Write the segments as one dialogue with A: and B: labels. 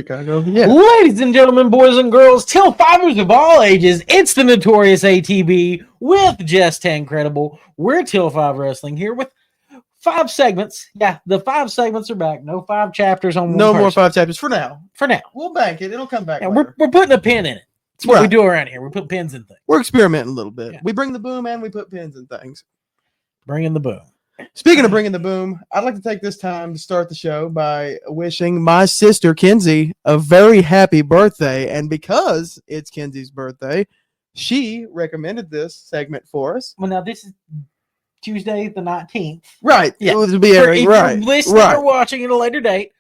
A: Chicago. Yeah.
B: Ladies and gentlemen, boys and girls, till fivers of all ages, it's the notorious ATB with Just Incredible. We're Till Five Wrestling here with 5 segments. Yeah, the 5 segments are back. No 5 chapters on one
A: No more
B: person.
A: 5 chapters for now.
B: For now.
A: We'll bank it. It'll come back.
B: Yeah,
A: Later.
B: we're putting a pin in it. That's what we do around here. We put pins in things.
A: We're experimenting a little bit.
B: Yeah.
A: We bring the boom and we put pins in things.
B: Bringing the boom.
A: Speaking of bringing the boom, I'd like to take this time to start the show by wishing my sister Kenzie a very happy birthday. And because it's Kenzie's birthday, she recommended this segment for us.
B: Well, now this is Tuesday the 19th.
A: Right.
B: Yeah.
A: It would be airing.
B: If
A: Right.
B: you're listening
A: Right.
B: or watching at a later date,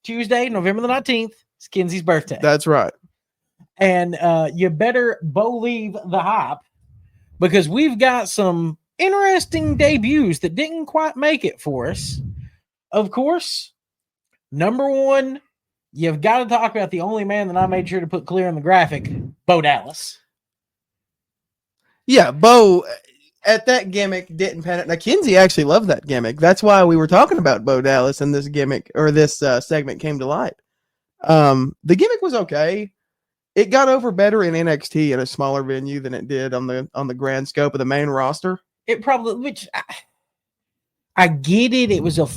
B: Tuesday, November the 19th, is Kenzie's birthday.
A: That's right.
B: And you better believe the hype because we've got some interesting debuts that didn't quite make it for us. Of course, number one, you've got to talk about the only man that I made sure to put clear in the graphic, Bo Dallas.
A: Yeah, Bo at that gimmick didn't pan it. Now Kenzie actually loved that gimmick. That's why we were talking about Bo Dallas and this gimmick or this segment came to light. The gimmick was okay. It got over better in NXT in a smaller venue than it did on the grand scope of the main roster.
B: It probably, which I get it. It was a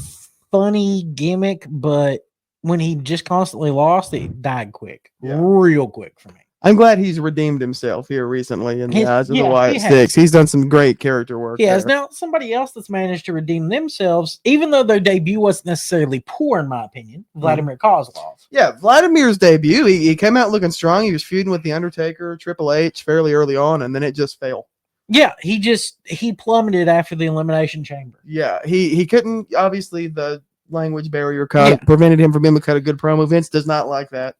B: funny gimmick, but when he just constantly lost, it died quick, real quick for me.
A: I'm glad he's redeemed himself here recently in the eyes of the Wyatt
B: he
A: Sticks. He's done some great character work.
B: He has.
A: there.
B: Now, somebody else that's managed to redeem themselves, even though their debut wasn't necessarily poor, in my opinion, Vladimir Kozlov.
A: Yeah, Vladimir's debut, he came out looking strong. He was feuding with The Undertaker, Triple H fairly early on, and then it just failed.
B: Yeah, he plummeted after the Elimination Chamber.
A: Yeah, he couldn't, obviously the language barrier prevented him from being able to cut a good promo. Vince does not like that.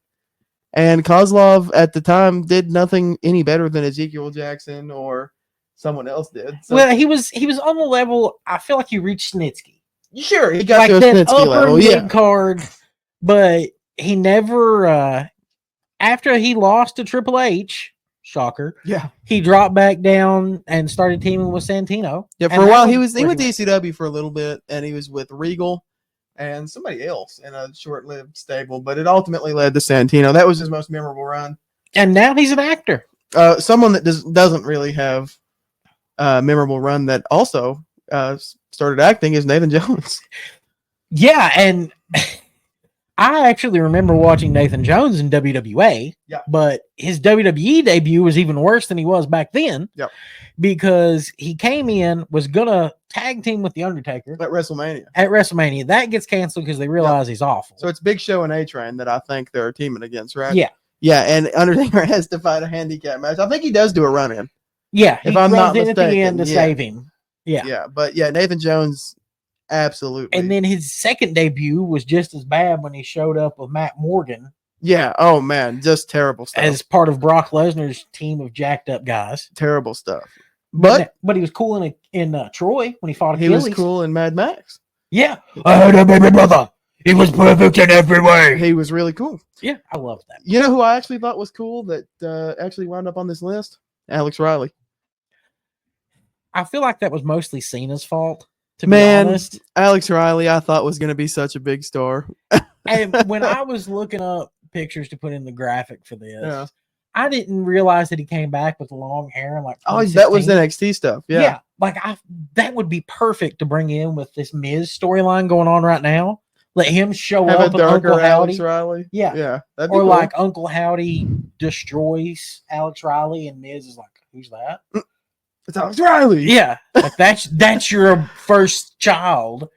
A: And Kozlov at the time did nothing any better than Ezekiel Jackson or someone else did. So,
B: Well, he was on the level, I feel like he reached Snitsky.
A: sure, he got
B: Like
A: to a
B: that
A: Snitsky
B: upper
A: level.
B: mid
A: Yeah,
B: card, but he never, after he lost to Triple H, shocker,
A: yeah.
B: he dropped back down and started teaming with Santino.
A: Yeah,
B: And
A: for a
B: that
A: while he went to
B: pretty much-
A: ECW for a little bit, and he was with Regal and somebody else in a short-lived stable, but it ultimately led to Santino. That was his most memorable run.
B: And now he's an actor.
A: Someone that doesn't really have a memorable run that also started acting is Nathan Jones.
B: Yeah, and I actually remember watching Nathan Jones in WWA, but his WWE debut was even worse than he was back then.
A: Yep.
B: Because he came in, was gonna tag team with The Undertaker
A: At WrestleMania.
B: That gets canceled because they realize he's awful.
A: So it's Big Show and A-Train that I think they're teaming against, right?
B: Yeah.
A: Yeah, and Undertaker has to fight a handicap match. I think he does do a run-in.
B: Yeah,
A: If I'm not
B: runs in at the
A: mistaken,
B: end to save him. Yeah.
A: Yeah, but yeah, Nathan Jones, absolutely.
B: And then his second debut was just as bad when he showed up with Matt Morgan.
A: Yeah, oh man, just terrible stuff.
B: As part of Brock Lesnar's team of jacked up guys.
A: Terrible stuff. But
B: he was cool in Troy when he fought
A: he
B: Achilles.
A: was cool in Mad Max.
B: Yeah. I had a baby brother. He was perfect in every way.
A: He was really cool.
B: Yeah, I love that.
A: You know who I actually thought was cool that actually wound up on this list? Alex Riley.
B: I feel like that was mostly Cena's fault, to
A: be
B: honest.
A: Alex Riley I thought was going to be such a big star.
B: And when I was looking up pictures to put in the graphic for this,
A: Yeah.
B: I didn't realize that he came back with long hair and like.
A: Oh, that was NXT stuff. Yeah.
B: Like that would be perfect to bring in with this Miz storyline going on right now. Let him show
A: Have
B: up
A: a
B: with Uncle
A: darker Alex
B: Howdy.
A: Riley.
B: Yeah.
A: Yeah. That'd be
B: Or
A: cool.
B: like Uncle Howdy destroys Alex Riley and Miz is like, who's that?
A: It's Alex Riley.
B: Yeah. Like that's your first child.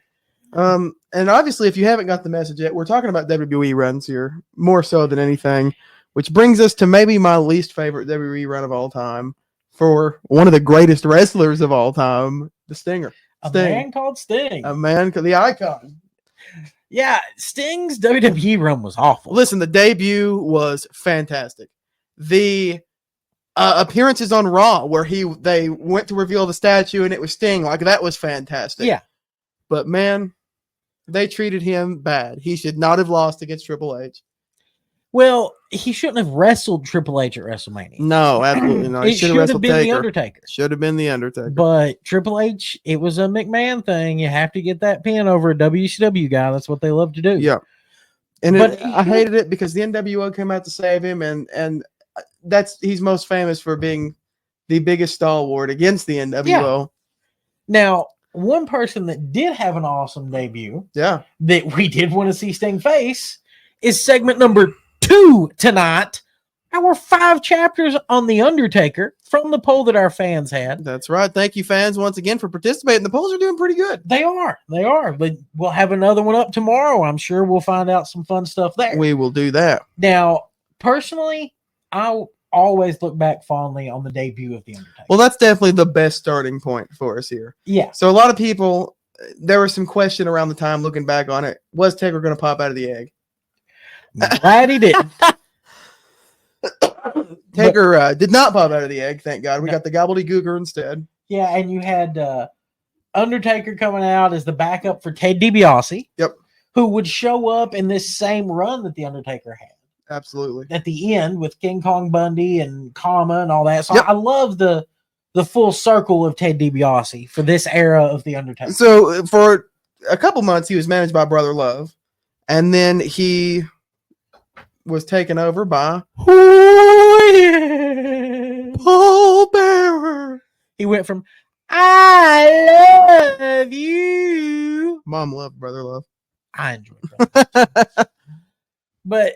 A: And obviously, if you haven't got the message yet, we're talking about WWE runs here more so than anything, which brings us to maybe my least favorite WWE run of all time for one of the greatest wrestlers of all time, the Stinger.
B: A man called Sting.
A: A man, the icon.
B: Yeah, Sting's WWE run was awful.
A: Listen, the debut was fantastic. The appearances on Raw where they went to reveal the statue and it was Sting, like that was fantastic.
B: Yeah.
A: But man, they treated him bad. He should not have lost against Triple H.
B: Well, he shouldn't have wrestled Triple H at WrestleMania.
A: No, absolutely not. He
B: It should have been The Undertaker.
A: Should have been The Undertaker.
B: But Triple H, it was a McMahon thing. You have to get that pin over a WCW guy. That's what they love to do.
A: Yeah. And
B: But
A: I hated it because the NWO came out to save him, and he's most famous for being the biggest stalwart against the NWO.
B: Now, one person that did have an awesome debut
A: Yeah.
B: that we did want to see Sting face is segment number 2 tonight. Our 5 chapters on The Undertaker from the poll that our fans had.
A: That's right. Thank you, fans, once again for participating. The polls are doing pretty good.
B: They are. But we'll have another one up tomorrow. I'm sure we'll find out some fun stuff there.
A: We will do that.
B: Now, personally, I always look back fondly on the debut of The Undertaker.
A: Well, that's definitely the best starting point for us here.
B: Yeah.
A: So a lot of people, there was some question around the time looking back on it. Was Taker going to pop out of the egg?
B: Glad he didn't.
A: Taker did not pop out of the egg, thank God. We
B: No.
A: got the gobbledygooker instead.
B: Yeah, and you had Undertaker coming out as the backup for Ted DiBiase.
A: Yep.
B: Who would show up in this same run that the Undertaker had
A: Absolutely.
B: at the end with King Kong Bundy and Kama and all that. So
A: Yep.
B: I love the full circle of Ted DiBiase for this era of the Undertaker.
A: So for a couple months, he was managed by Brother Love, and then he was taken over by Paul Bearer.
B: He went from I love you.
A: Mom loved Brother Love.
B: I enjoy that. But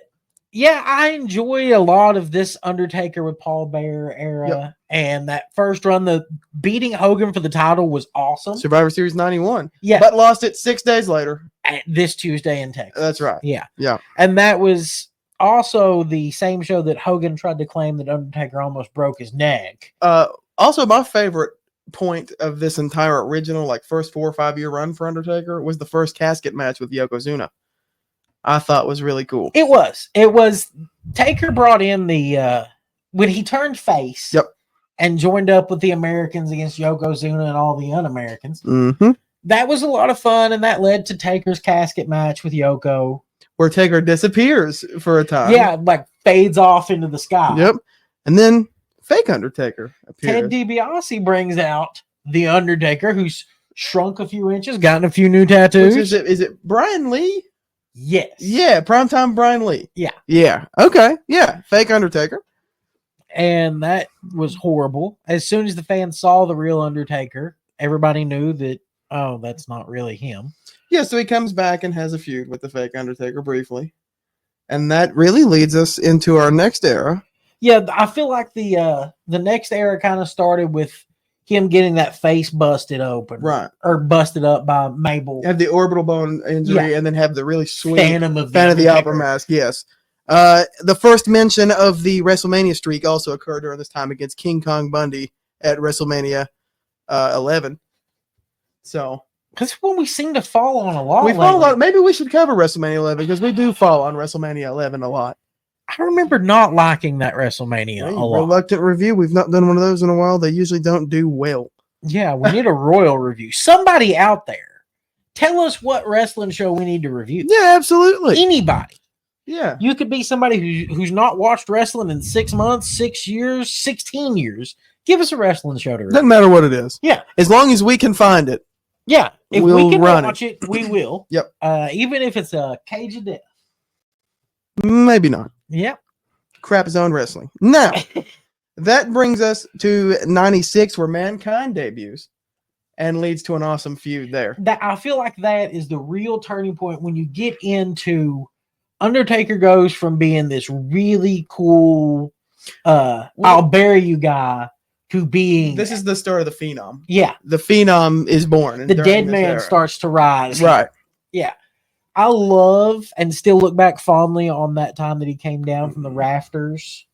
B: yeah, I enjoy a lot of this Undertaker with Paul Bearer era.
A: Yep.
B: And that first run, the beating Hogan for the title was awesome.
A: Survivor Series 91.
B: Yeah.
A: But lost it 6 days later.
B: This Tuesday in Texas.
A: That's right.
B: Yeah.
A: Yeah.
B: And that was also the same show that Hogan tried to claim that Undertaker almost broke his neck.
A: Also, my favorite point of this entire original, like, first 4 or 5 year run for Undertaker was the first casket match with Yokozuna. I thought was really cool.
B: It was Taker brought in the when he turned face.
A: Yep.
B: And joined up with the Americans against Yokozuna and all the un-Americans.
A: Mm-hmm.
B: That was a lot of fun, and that led to Taker's casket match with Yoko.
A: Where Taker disappears for a time.
B: Yeah, like fades off into the sky.
A: Yep. And then fake Undertaker appears.
B: Ted DiBiase brings out the Undertaker, who's shrunk a few inches, gotten a few new tattoos.
A: Which is it Brian Lee?
B: Yes.
A: Yeah, primetime Brian Lee.
B: Yeah.
A: Yeah. Okay. Yeah. Fake Undertaker.
B: And that was horrible. As soon as the fans saw the real Undertaker, everybody knew that, oh, that's not really him.
A: Yeah, so he comes back and has a feud with the fake Undertaker briefly. And that really leads us into our next era.
B: Yeah, I feel like the next era kind of started with him getting that face busted open.
A: Right.
B: Or busted up by Mabel.
A: Have the orbital bone injury and then have the really sweet
B: Phantom of the
A: Opera
B: Undertaker.
A: mask, yes. The first mention of the WrestleMania streak also occurred during this time against King Kong Bundy at WrestleMania 11. So
B: That's when we seem to fall on a lot.
A: we fall
B: lately.
A: on. Maybe we should cover WrestleMania 11 because we do fall on WrestleMania 11 a lot.
B: I remember not liking that WrestleMania
A: Hey,
B: a lot.
A: reluctant review. We've not done one of those in a while. They usually don't do well.
B: Yeah, we need a royal review. Somebody out there, tell us what wrestling show we need to review.
A: Yeah, absolutely.
B: Anybody.
A: Yeah.
B: You could be somebody who's not watched wrestling in 6 months, 6 years, 16 years. Give us a wrestling show to review.
A: Doesn't matter what it is.
B: Yeah.
A: As long as we can find it.
B: Yeah. If
A: We'll
B: we can
A: run
B: watch it, we will.
A: Yep.
B: Even if it's a Cage of Death.
A: Maybe not.
B: Yep.
A: Crap Zone Wrestling. Now, that brings us to 96 where Mankind debuts and leads to an awesome feud there.
B: That I feel like that is the real turning point when you get into Undertaker goes from being this really cool I'll bury you guy to being
A: This is the start of the Phenom.
B: yeah,
A: The Phenom is born.
B: the
A: during
B: dead
A: this
B: man
A: era.
B: starts to rise.
A: Right.
B: Yeah. I love and still look back fondly on that time that he came down from the rafters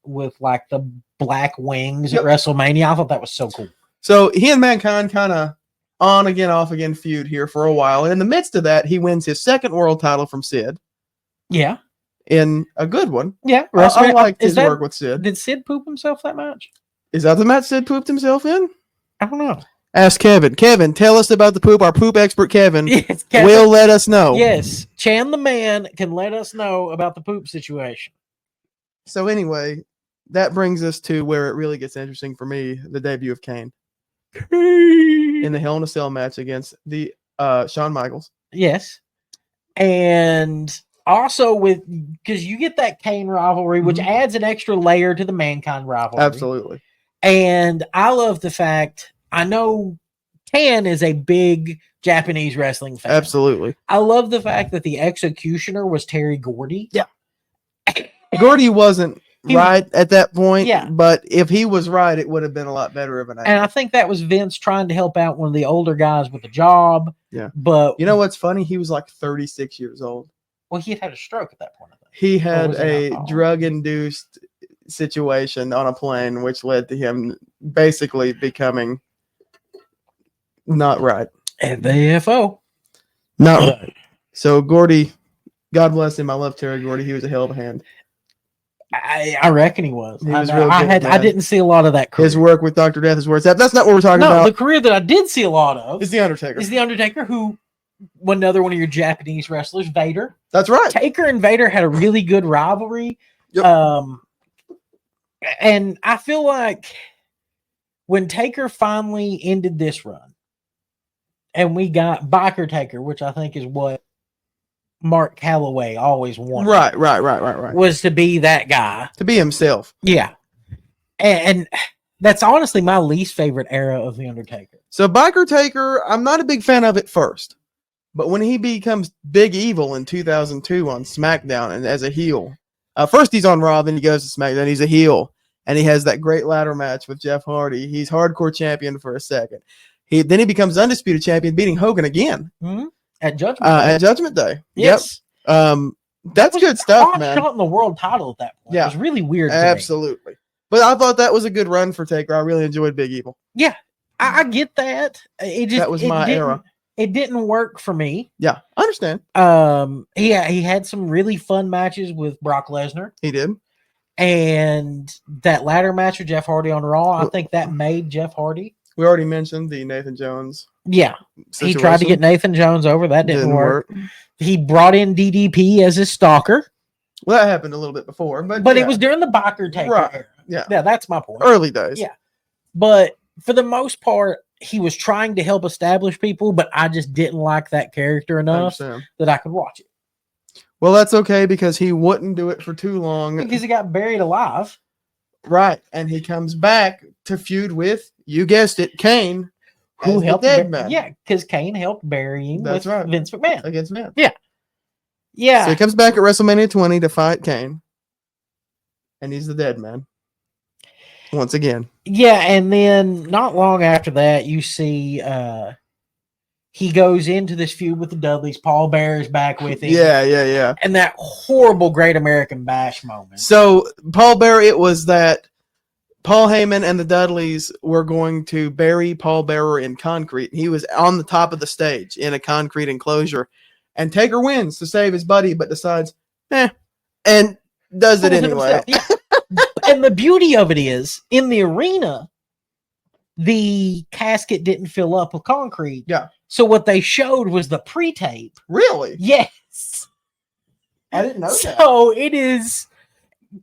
B: with like the black wings
A: Yep.
B: at WrestleMania. I thought that was so cool.
A: So he and Mankind kind of on again, off again feud here for a while. And in the midst of that, he wins his second world title from Sid
B: Yeah.
A: in a good one.
B: Yeah.
A: I liked
B: Is
A: his
B: that-
A: work with Sid.
B: Did Sid poop himself that much?
A: Is that the match Sid pooped himself in?
B: I don't know.
A: Ask Kevin. Kevin, tell us about the poop. Our poop expert, Kevin,
B: Yes, Kevin.
A: will let us know.
B: Yes, Chan the man can let us know about the poop situation.
A: So anyway, that brings us to where it really gets interesting for me, the debut of Kane in the Hell in a Cell match against the Shawn Michaels.
B: Yes. And Also, because you get that Kane rivalry, which
A: Mhm.
B: adds an extra layer to the Mankind rivalry.
A: Absolutely.
B: And I love the fact, I know Tan is a big Japanese wrestling fan.
A: Absolutely.
B: I love the fact that the executioner was Terry Gordy.
A: Yeah. Gordy wasn't right at that point,
B: Yeah.
A: but if he was right, it would have been a lot better of an
B: And I think that was Vince trying to help out one of the older guys with the job.
A: Yeah.
B: But
A: you know what's funny? He was like 36 years old.
B: well, he had a stroke at that point, I think.
A: He had
B: was it
A: a
B: alcohol?
A: drug-induced situation on a plane, which led to him basically becoming not right.
B: At the AFO.
A: Not right. So Gordy, God bless him. I love Terry Gordy. He was a hell of a hand.
B: I reckon he was.
A: He was
B: I,
A: real
B: I
A: good,
B: I
A: man.
B: didn't see a lot of that career.
A: His work with Dr. Death is where it's at. That's not what we're talking
B: No,
A: about.
B: the career that I did see a lot of
A: It's The Undertaker.
B: is The Undertaker, who another one of your Japanese wrestlers, Vader.
A: That's right.
B: Taker and Vader had a really good rivalry.
A: Yep.
B: And I feel like when Taker finally ended this run, and we got Biker Taker, which I think is what Mark Calloway always wanted.
A: Right.
B: Was to be that guy.
A: To be himself.
B: Yeah. And that's honestly my least favorite era of The Undertaker.
A: So Biker Taker, I'm not a big fan of it first. But when he becomes Big Evil in 2002 on SmackDown and as a heel, first he's on Raw, then he goes to SmackDown, he's a heel. And he has that great ladder match with Jeff Hardy. He's hardcore champion for a second. Then he becomes undisputed champion, beating Hogan again
B: At Judgment Day.
A: at Judgment Day.
B: Yes.
A: Yep. That's good stuff, man.
B: Shot in the world title at that point.
A: Yeah.
B: It was really weird. To me.
A: Absolutely. But I thought that was a good run for Taker. I really enjoyed Big Evil.
B: Yeah, I get that. It just
A: That was my era.
B: It didn't work for me.
A: Yeah, I understand.
B: He had some really fun matches with Brock Lesnar,
A: He did.
B: and that ladder match with Jeff Hardy on Raw. I think that made Jeff Hardy.
A: We already mentioned the Nathan Jones.
B: Yeah,
A: Situation.
B: he tried to get Nathan Jones over. That didn't work. He brought in DDP as his stalker,
A: Well, that happened a little bit before, but
B: but
A: yeah,
B: it was during the Biker Taker
A: Right.
B: era.
A: Yeah.
B: Yeah, that's my point.
A: early days.
B: Yeah. But for the most part, he was trying to help establish people, but I just didn't like that character
A: I
B: enough
A: understand.
B: that I could watch it.
A: Well, that's okay because he wouldn't do it for too long.
B: Because he got buried alive.
A: Right. And he comes back to feud with, you guessed it, Kane,
B: Who
A: as the
B: helped
A: dead man
B: Yeah, because Kane helped bury him
A: That's
B: with
A: right.
B: Vince McMahon.
A: against man.
B: Yeah.
A: So he comes back at WrestleMania 20 to fight Kane. And he's the dead man. Once again.
B: Yeah, and then not long after that, you see he goes into this feud with the Dudleys. Paul Bear is back with him.
A: Yeah.
B: And that horrible Great American Bash moment.
A: So Paul Bearer, it was that Paul Heyman and the Dudleys were going to bury Paul Bearer in concrete. He was on the top of the stage in a concrete enclosure. And Taker wins to save his buddy, but decides, and does it anyway.
B: Yeah. And the beauty of it is, in the arena, the casket didn't fill up with concrete.
A: Yeah.
B: So what they showed was the pre-tape.
A: Really?
B: Yes.
A: I didn't know that.
B: So it is,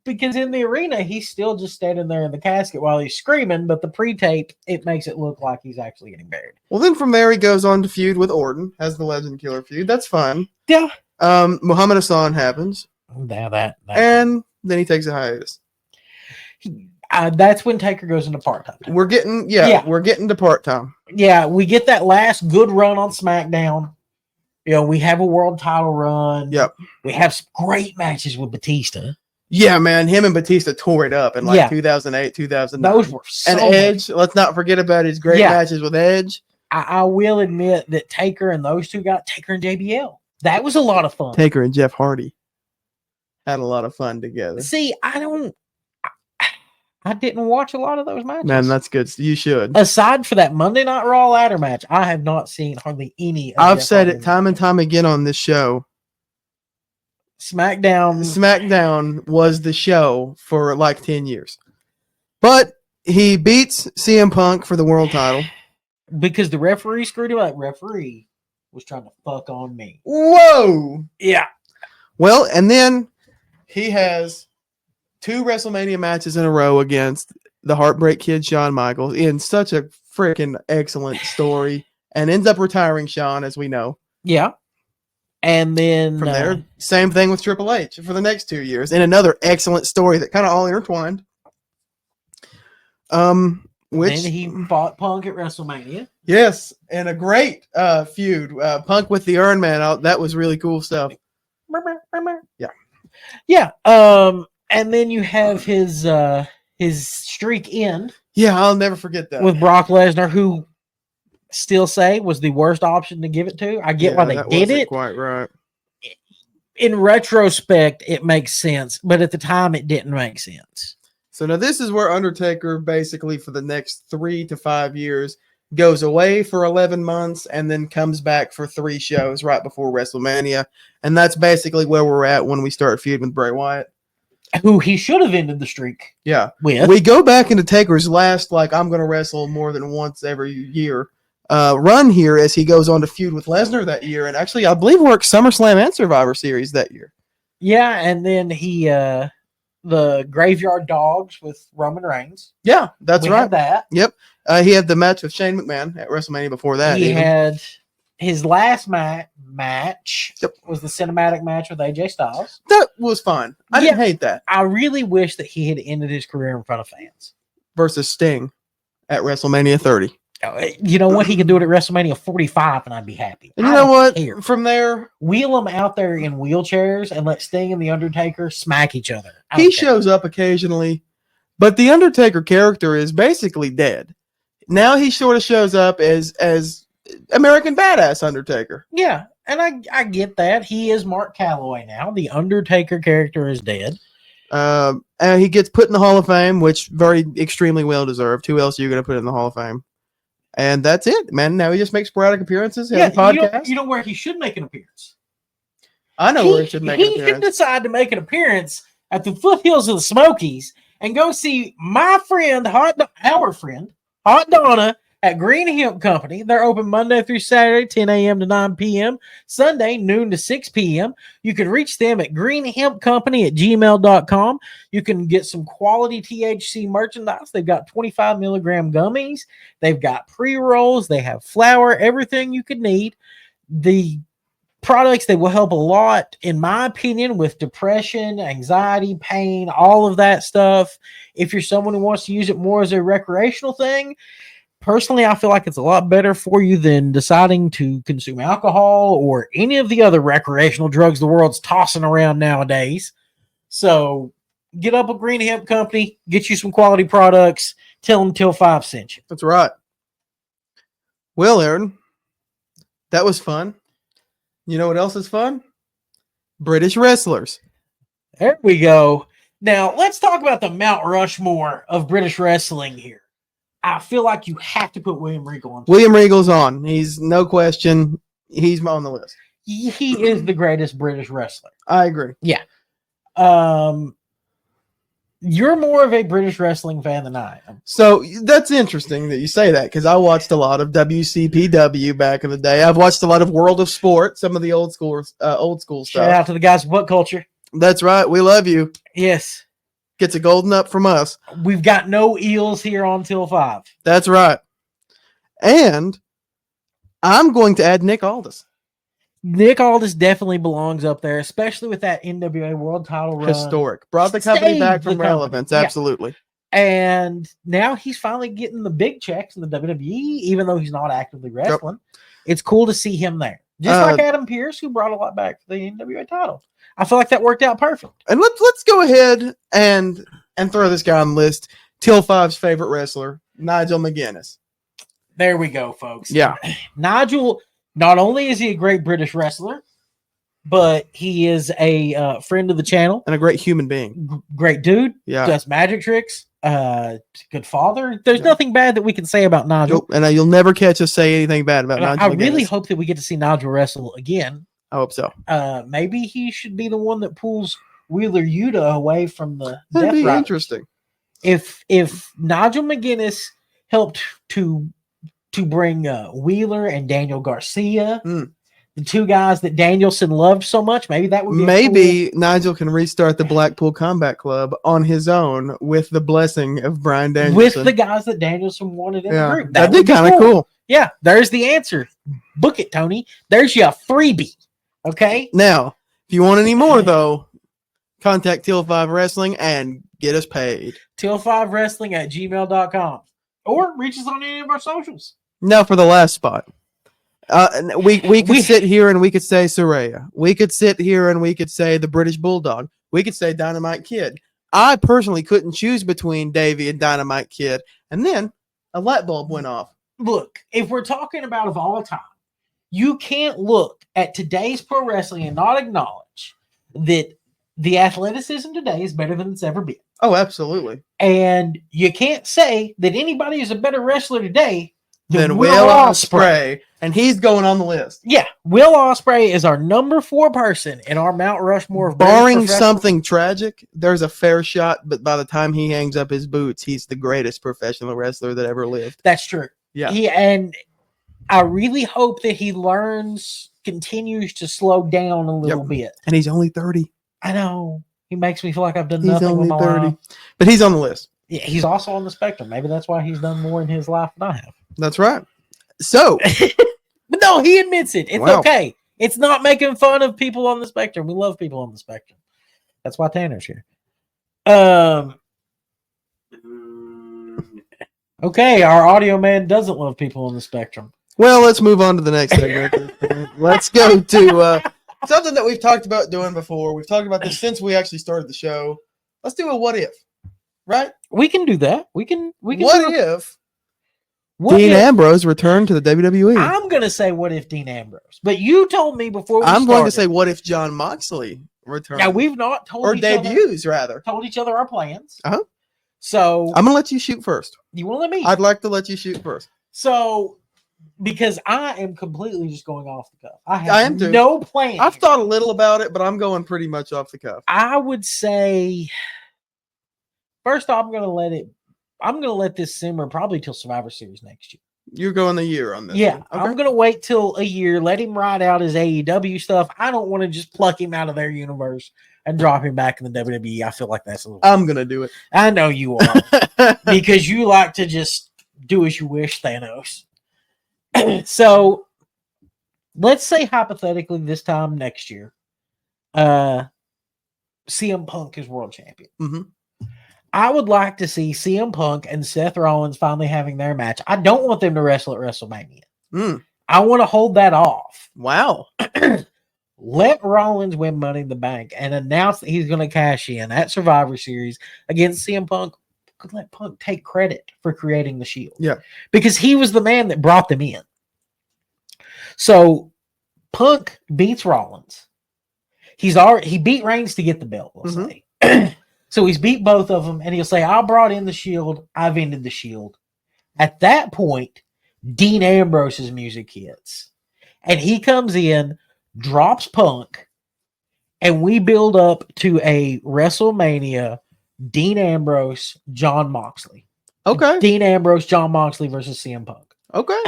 B: because in the arena, he's still just standing there in the casket while he's screaming, but the pre-tape, it makes it look like he's actually getting buried.
A: Well, then from there, he goes on to feud with Orton, has the Legend Killer feud. That's fun.
B: Yeah.
A: Muhammad Hassan happens,
B: Now that
A: and then he takes a hiatus.
B: that's when Taker goes into part-time.
A: We're getting,
B: Yeah.
A: we're getting to part-time.
B: Yeah, we get that last good run on SmackDown. You know, we have a world title run.
A: Yep.
B: We have some great matches with Batista.
A: Yeah, man, him and Batista tore it up in like
B: Yeah.
A: 2008, 2009.
B: Those were so
A: And
B: much.
A: Edge, let's not forget about his great
B: Yeah.
A: matches with Edge.
B: I will admit that Taker and those two got Taker and JBL. That was a lot of fun.
A: Taker and Jeff Hardy had a lot of fun together.
B: See, I didn't watch a lot of those matches.
A: Man, that's good. You should.
B: Aside for that Monday Night Raw ladder match, I have not seen hardly any. Of
A: I've
B: Jeff
A: said
B: Hardy
A: it time and time again on this show.
B: SmackDown.
A: SmackDown was the show for like 10 years. But he beats CM Punk for the world title.
B: Because the referee screwed him up. Referee was trying to fuck on me.
A: Whoa!
B: Yeah.
A: Well, and then he has 2 WrestleMania matches in a row against the Heartbreak Kid Shawn Michaels in such a freaking excellent story, and ends up retiring Shawn, as we know.
B: Yeah. And then
A: From there, same thing with Triple H for the next 2 years, and another excellent story that kind of all intertwined. Which
B: then he fought Punk at WrestleMania.
A: yes, and a great feud, Punk with the Iron Man. That was really cool stuff.
B: Yeah. And then you have his streak end
A: Yeah, I'll never forget that.
B: with Brock Lesnar, who still say was the worst option to give it to. I get why they
A: that
B: did
A: wasn't
B: it.
A: quite right.
B: In retrospect, it makes sense, but at the time, it didn't make sense.
A: So now this is where Undertaker basically for the next 3 to 5 years goes away for 11 months and then comes back for 3 shows right before WrestleMania. And that's basically where we're at when we start feuding with Bray Wyatt.
B: Who he should have ended the streak
A: Yeah.
B: with.
A: We go back into Taker's last, like, I'm going to wrestle more than once every year run here as he goes on to feud with Lesnar that year. And actually, I believe worked SummerSlam and Survivor Series that year.
B: Yeah, and then he the Graveyard Dogs with Roman Reigns.
A: Yeah, that's
B: We
A: right.
B: had that.
A: Yep. He had the match with Shane McMahon at WrestleMania before that.
B: He
A: even.
B: had his last match
A: Yep.
B: was the cinematic match with AJ Styles.
A: That was fine. I didn't hate that.
B: I really wish that he had ended his career in front of fans.
A: Versus Sting at WrestleMania 30.
B: You know what? He could do it at WrestleMania 45 and I'd be happy.
A: And you
B: I
A: know
B: don't
A: what?
B: care.
A: From there,
B: Wheel them out there in wheelchairs and let Sting and The Undertaker smack each other. I
A: he
B: don't care.
A: shows up occasionally, but the Undertaker character is basically dead. Now he sort of shows up as American Badass Undertaker.
B: Yeah, and I get that. He is Mark Calloway now. The Undertaker character is dead.
A: And he gets put in the Hall of Fame, which very extremely well deserved. Who else are you going to put in the Hall of Fame? And that's it, man. Now he just makes sporadic appearances. Has a podcast.
B: You know where he should make an appearance?
A: I know where he should make an
B: He should
A: appearance.
B: decide to make an appearance at the foothills of the Smokies and go see our friend, Hot Donna at Green Hemp Company. They're open Monday through Saturday, 10 a.m. to 9 p.m., Sunday, noon to 6 p.m. You can reach them at greenhempcompany@gmail.com. You can get some quality THC merchandise. They've got 25 milligram gummies. They've got pre-rolls. They have flour, everything you could need. The products that will help a lot, in my opinion, with depression, anxiety, pain, all of that stuff. If you're someone who wants to use it more as a recreational thing, personally, I feel like it's a lot better for you than deciding to consume alcohol or any of the other recreational drugs the world's tossing around nowadays. So get up a Green Hemp Company, get you some quality products, tell them Till 5 sent you.
A: That's right. Well, Aaron, that was fun. You know what else is fun? British wrestlers.
B: There we go. Now, let's talk about the Mount Rushmore of British wrestling here. I feel like you have to put William Regal on.
A: William Regal's on. He's no question. He's on the list.
B: He is the greatest British wrestler.
A: I agree.
B: You're more of a British wrestling fan than I am.
A: So that's interesting that you say that because I watched a lot of WCPW back in the day. I've watched a lot of World of Sport, some of the old school
B: Shout
A: stuff.
B: out to the guys of Butt Culture.
A: That's right. We love you.
B: Yes.
A: Gets a golden up from us.
B: We've got no eels here on Till 5.
A: That's right. And I'm going to add Nick Aldis.
B: Nick Aldis definitely belongs up there, especially with that NWA World Title run.
A: Historic. Brought the company
B: Saved
A: back
B: the
A: from
B: company.
A: relevance.
B: Yeah.
A: Absolutely.
B: And now he's finally getting the big checks in the WWE, even though he's not actively wrestling. It's cool to see him there. Just like Adam Pearce, who brought a lot back to the NWA title. I feel like that worked out perfect.
A: And let's go ahead and throw this guy on the list. Till 5's favorite wrestler, Nigel McGuinness.
B: There we go, folks.
A: Yeah.
B: Nigel, not only is he a great British wrestler, but he is a friend of the channel.
A: And a great human being.
B: Great dude.
A: Yeah.
B: Does magic tricks. Good father. There's nothing bad that we can say about Nigel.
A: And you'll never catch us say anything bad about
B: And
A: Nigel
B: I really
A: McGuinness.
B: hope that we get to see Nigel wrestle again.
A: I hope so.
B: Maybe he should be the one that pulls Wheeler Yuta away from the
A: That'd
B: Death
A: be
B: Riders.
A: interesting.
B: If Nigel McGuinness helped to bring Wheeler and Daniel Garcia, the two guys that Danielson loved so much, maybe that would be
A: Maybe Nigel can restart the Blackpool Combat Club on his own with the blessing of Brian
B: cool
A: Danielson.
B: with the guys that Danielson wanted in the group.
A: That'd be
B: would
A: kind of cool.
B: Yeah, there's the answer. Book it, Tony. There's your freebie. Okay.
A: Now, if you want any more, though, contact Teal5 Wrestling and get us paid.
B: Till5wrestling@gmail.com. Or reach us on any of our socials.
A: Now for the last spot. We could sit here and we could say Saraya. We could sit here and we could say the British Bulldog. We could say Dynamite Kid. I personally couldn't choose between Davey and Dynamite Kid. And then a light bulb went off.
B: Look, if we're talking about of all time, you can't look at today's pro wrestling and not acknowledge that the athleticism today is better than it's ever been.
A: Oh, absolutely.
B: And you can't say that anybody is a better wrestler today
A: than Will Ospreay. And he's going on the list.
B: Yeah, Will Ospreay is our number 4 person in our Mount Rushmore of
A: barring something tragic, there's a fair shot, but by the time he hangs up his boots, he's the greatest professional wrestler that ever lived.
B: That's true.
A: Yeah.
B: And I really hope that he continues to slow down a little bit.
A: And he's only 30.
B: I know. He makes me feel like I've done nothing with my life.
A: But he's on the list.
B: Yeah, he's also on the spectrum. Maybe that's why he's done more in his life than I have.
A: That's right. So,
B: but no, he admits it. It's okay. It's not making fun of people on the spectrum. We love people on the spectrum. That's why Tanner's here. Okay, our audio man doesn't love people on the spectrum.
A: Well, let's move on to the next segment. Let's go to something that we've talked about doing before. We've talked about this since we actually started the show. Let's do a what if, right?
B: We can do that. We can.
A: What if Dean Ambrose returned to the WWE?
B: I'm going to say what if Dean Ambrose. But you told me before
A: I'm going to say what if John Moxley returned.
B: Now, we've not told
A: or debuts, rather.
B: Told each other our plans.
A: Uh-huh.
B: So
A: I'm going to let you shoot first.
B: You want to let me?
A: I'd like to let you shoot first.
B: So, because I am completely just going off the cuff.
A: I am too.
B: No plan.
A: I've thought a little about it, but I'm going pretty much off the cuff.
B: I would say, first off, I'm going to let this simmer probably till Survivor Series next year.
A: You're going a year on this.
B: Yeah,
A: one. Okay.
B: I'm going to wait till a year, let him ride out his AEW stuff. I don't want to just pluck him out of their universe and drop him back in the WWE. I feel like that's a little.
A: I'm going to do it.
B: I know you are. Because you like to just do as you wish, Thanos. So, let's say hypothetically this time next year, CM Punk is world champion.
A: Mm-hmm.
B: I would like to see CM Punk and Seth Rollins finally having their match. I don't want them to wrestle at WrestleMania. I want to hold that off.
A: Wow.
B: Let Rollins win Money in the Bank and announce that he's going to cash in at Survivor Series against CM Punk. Let Punk take credit for creating the Shield.
A: Yeah.
B: Because he was the man that brought them in. So Punk beats Rollins. He beat Reigns to get the belt, we'll say. So he's beat both of them, and he'll say, I brought in the Shield. I've ended the Shield. At that point, Dean Ambrose's music hits. And he comes in, drops Punk, and we build up to a WrestleMania Dean Ambrose, John Moxley.
A: Okay.
B: Dean Ambrose, John Moxley versus CM Punk.
A: Okay.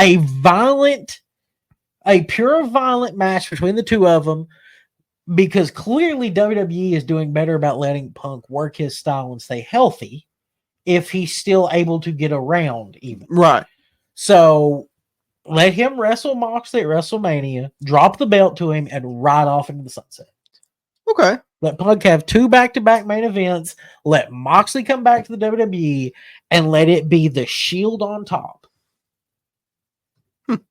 B: A pure violent match between the two of them. Because clearly WWE is doing better about letting Punk work his style and stay healthy if he's still able to get around even.
A: Right.
B: So let him wrestle Moxley at WrestleMania, drop the belt to him, and ride off into the sunset.
A: Okay.
B: Let Punk have 2 back-to-back main events. Let Moxley come back to the WWE and let it be the Shield on top.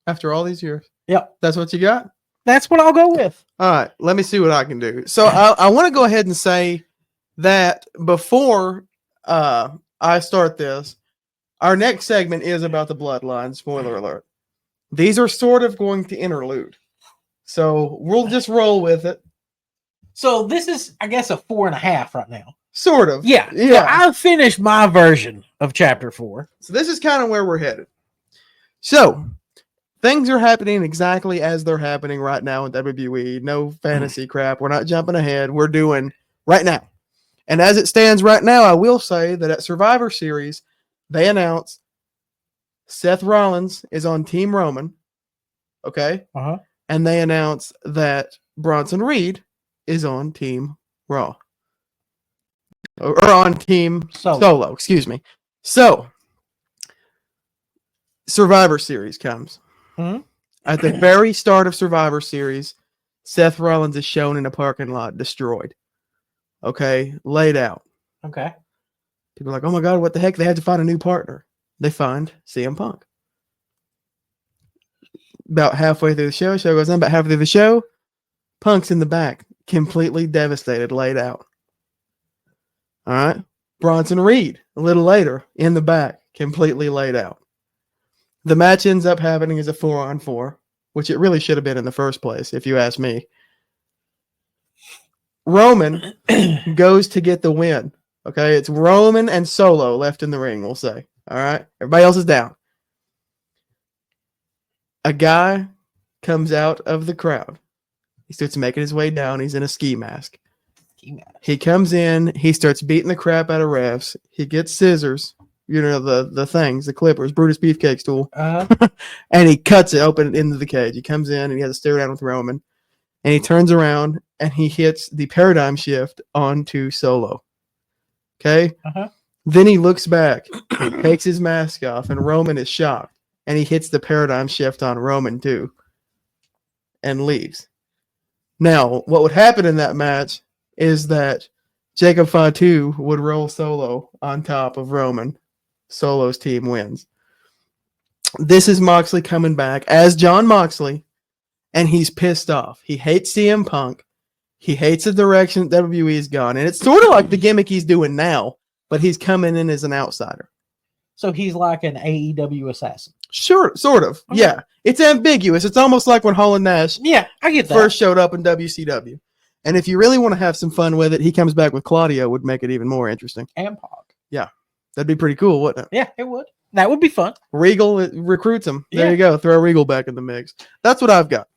A: After all these years.
B: Yep.
A: That's what you got?
B: That's what I'll go with.
A: All right, let me see what I can do. So I want to go ahead and say that before I start this, our next segment is about the bloodline. Spoiler alert. These are sort of going to interlude. So we'll just roll with it.
B: So this is, I guess, a 4.5 right now.
A: Sort of.
B: Yeah.
A: Yeah.
B: So I finished my version of chapter 4.
A: So this is kind of where we're headed. So things are happening exactly as they're happening right now in WWE. No fantasy crap. We're not jumping ahead. We're doing right now. And as it stands right now, I will say that at Survivor Series, they announced Seth Rollins is on Team Roman. Okay?
B: Uh-huh.
A: And they announced that Bronson Reed is on Team Raw. Or on Team Solo. Excuse me. So, Survivor Series comes.
B: Mm-hmm.
A: At the very start of Survivor Series, Seth Rollins is shown in a parking lot, destroyed. Okay, laid out.
B: Okay.
A: People are like, oh my God, what the heck? They had to find a new partner. They find CM Punk. About halfway through the show goes on. About halfway through the show, Punk's in the back, completely devastated, laid out. All right. Bronson Reed, a little later, in the back, completely laid out. The match ends up happening as a 4-on-4, which it really should have been in the first place, if you ask me. Roman goes to get the win. Okay, it's Roman and Solo left in the ring, we'll say. All right, everybody else is down. A guy comes out of the crowd. He starts making his way down. He's in a ski mask. He comes in. He starts beating the crap out of refs. He gets scissors, you know, the things, the clippers, Brutus Beefcake's tool, and he cuts it open into the cage. He comes in and he has a stare down with Roman, and he turns around and he hits the paradigm shift onto Solo. Okay? Then he looks back, takes his mask off, and Roman is shocked. And he hits the paradigm shift on Roman too and leaves. Now, what would happen in that match is that Jacob Fatu would roll Solo on top of Roman. Solo's team wins. This is Moxley coming back as Jon Moxley, and he's pissed off. He hates CM Punk. He hates the direction WWE's gone. And it's sort of like the gimmick he's doing now, but he's coming in as an outsider.
B: So he's like an AEW assassin.
A: Sure, sort of. Okay. Yeah. It's ambiguous. It's almost like when Hall and Nash
B: I get that.
A: first showed up in WCW. And if you really want to have some fun with it, he comes back with Claudio, would make it even more interesting.
B: And Pog.
A: Yeah. That'd be pretty cool, wouldn't it?
B: Yeah, it would. That would be fun.
A: Regal recruits him. There you go. Throw Regal back in the mix. That's what I've got.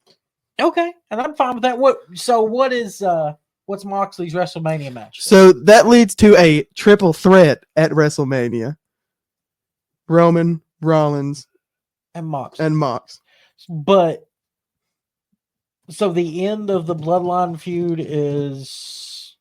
B: Okay. And I'm fine with that. What's Moxley's WrestleMania match?
A: So that leads to a triple threat at WrestleMania. Roman, Rollins,
B: and Mox. But so the end of the Bloodline feud is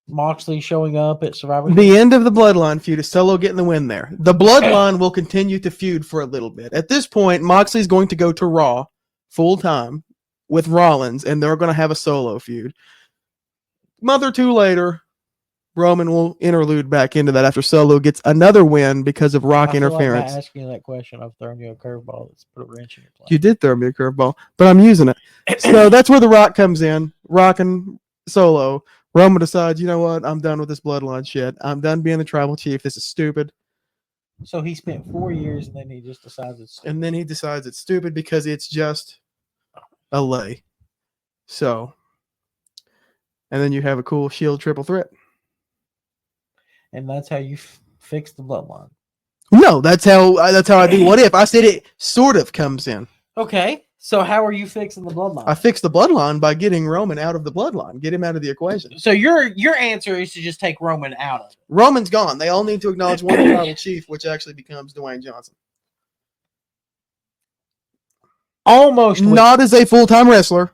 B: Moxley showing up at Survivor Series?
A: The end of the Bloodline feud is Solo getting the win there. The Bloodline will continue to feud for a little bit. At this point, Moxley's going to go to Raw full time with Rollins, and they're going to have a Solo feud. Month or two later, Roman will interlude back into that after Solo gets another win because of Rock interference.
B: Like by asking you that question, I've thrown you a curveball that's put a wrench in your plan.
A: You did throw me a curveball, but I'm using it. So that's where the Rock comes in. Rock and Solo. Roman decides, you know what? I'm done with this Bloodline shit. I'm done being the tribal chief. This is stupid.
B: So he spent 4 years, and then he just decides it's stupid.
A: And then he decides it's stupid because it's just a lay. So, and then you have a cool Shield triple threat.
B: And that's how you fix the Bloodline.
A: No, that's how I do What If. I said it sort of comes in.
B: Okay, so how are you fixing the Bloodline?
A: I fixed the Bloodline by getting Roman out of the Bloodline. Get him out of the equation.
B: So your answer is to just take Roman out of it.
A: Roman's gone. They all need to acknowledge one tribal chief, which actually becomes Dwayne Johnson.
B: Almost.
A: Not as a full-time wrestler.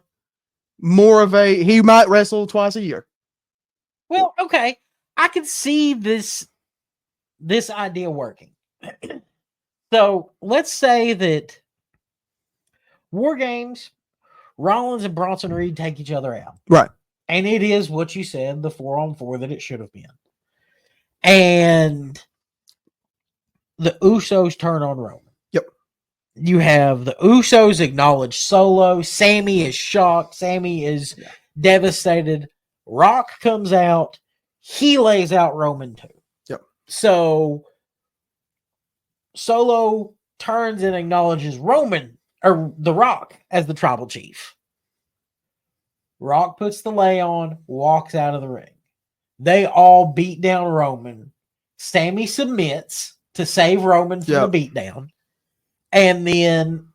A: More of he might wrestle twice a year.
B: Well, okay. I can see this idea working. So let's say that War Games, Rollins and Bronson Reed take each other out.
A: Right.
B: And it is what you said, the 4-on-4 that it should have been. And the Usos turn on Roman.
A: Yep.
B: You have the Usos acknowledge Solo. Sammy is shocked. Sammy is devastated. Rock comes out. He lays out Roman too.
A: Yep.
B: So Solo turns and acknowledges Roman or The Rock as the tribal chief. Rock puts the lay on, walks out of the ring. They all beat down Roman. Sammy submits to save Roman from the beatdown. And then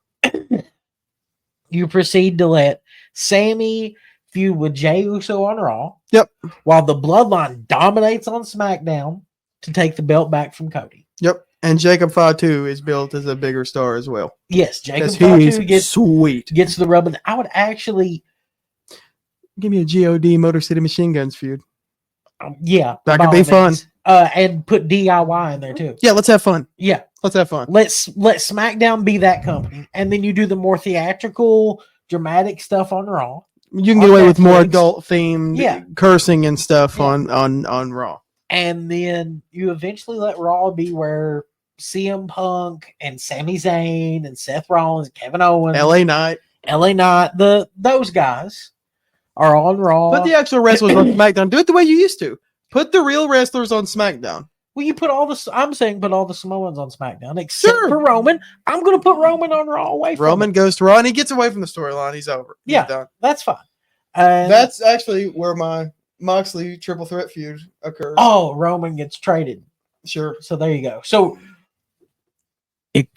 B: you proceed to let Sammy feud with Jey Uso on Raw.
A: Yep.
B: While the Bloodline dominates on SmackDown to take the belt back from Cody.
A: Yep. And Jacob Fatu is built as a bigger star as well.
B: Yes, Jacob Fatu gets the rub. I would actually
A: give me a God Motor City Machine Guns feud.
B: Yeah,
A: that could be fun.
B: And put DIY in there too.
A: Yeah, let's have fun.
B: Yeah,
A: let's have fun.
B: Let SmackDown be that company, and then you do the more theatrical dramatic stuff on Raw.
A: You can
B: On
A: get away with more
B: Netflix.
A: adult themed
B: Yeah.
A: cursing and stuff
B: Yeah.
A: on Raw.
B: And then you eventually let Raw be where CM Punk and Sami Zayn and Seth Rollins, Kevin Owens,
A: LA Knight.
B: LA Knight, those guys are on Raw.
A: Put the actual wrestlers on SmackDown. Do it the way you used to. Put the real wrestlers on SmackDown.
B: Well, you put I'm saying put all the Samoans on SmackDown except
A: Sure.
B: for Roman. I'm going to put Roman on Raw away from
A: Roman
B: it.
A: goes to Raw and he gets away from the storyline. He's over. He's
B: Yeah.
A: done.
B: That's fine. And
A: That's actually where my Moxley triple threat feud occurs.
B: Roman gets traded.
A: Sure.
B: So there you go. So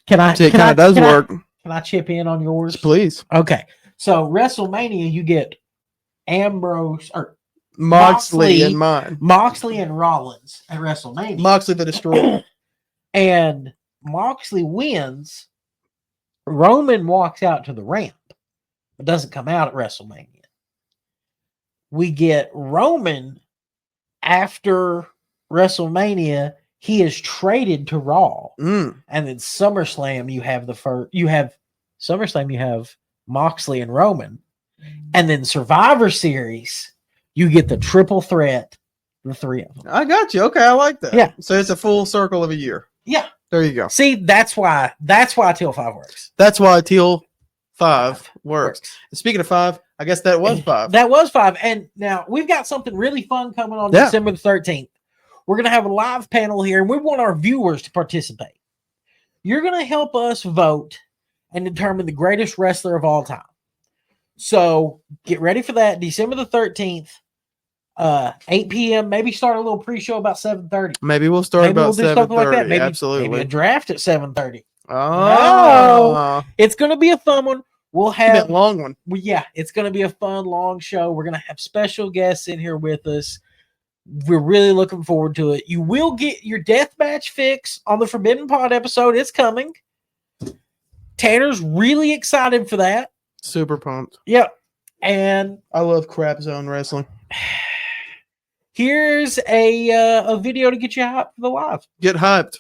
B: can I?
A: It kind of does work.
B: Can I chip in on yours?
A: Please.
B: Okay. So WrestleMania, you get Ambrose or
A: Moxley and mine.
B: Moxley and Rollins at WrestleMania.
A: Moxley the Destroyer.
B: And Moxley wins. Roman walks out to the ramp, but doesn't come out at WrestleMania. We get Roman after WrestleMania. He is traded to Raw,
A: Mm.
B: and then SummerSlam you have SummerSlam you have Moxley and Roman, and then Survivor Series you get the triple threat, the three of them.
A: I got you. Okay, I like that.
B: Yeah.
A: So it's a full circle of a year.
B: Yeah.
A: There you go.
B: See, that's why TL5 works.
A: That's why Teal 5 works. Speaking of 5, I guess that was 5.
B: That was 5. And now we've got something really fun coming on
A: Yeah.
B: December the 13th. We're going to have a live panel here, and we want our viewers to participate. You're going to help us vote and determine the greatest wrestler of all time. So get ready for that. December the 13th, 8 p.m. Maybe start a little pre-show about 7:30.
A: Maybe we'll start
B: Maybe
A: about
B: we'll do something like that.
A: 7:30.
B: Maybe
A: Absolutely.
B: a draft at 7:30.
A: Oh.
B: It's going to be a fun one. We'll
A: That
B: have
A: long one.
B: it's going to be a fun, long show. We're going to have special guests in here with us. We're really looking forward to it. You will get your deathmatch fix on the Forbidden Pod episode. It's coming. Tanner's really excited for that.
A: Super pumped.
B: Yep. And
A: I love crap zone wrestling.
B: here's a video to get you hyped for the live.
A: Get hyped.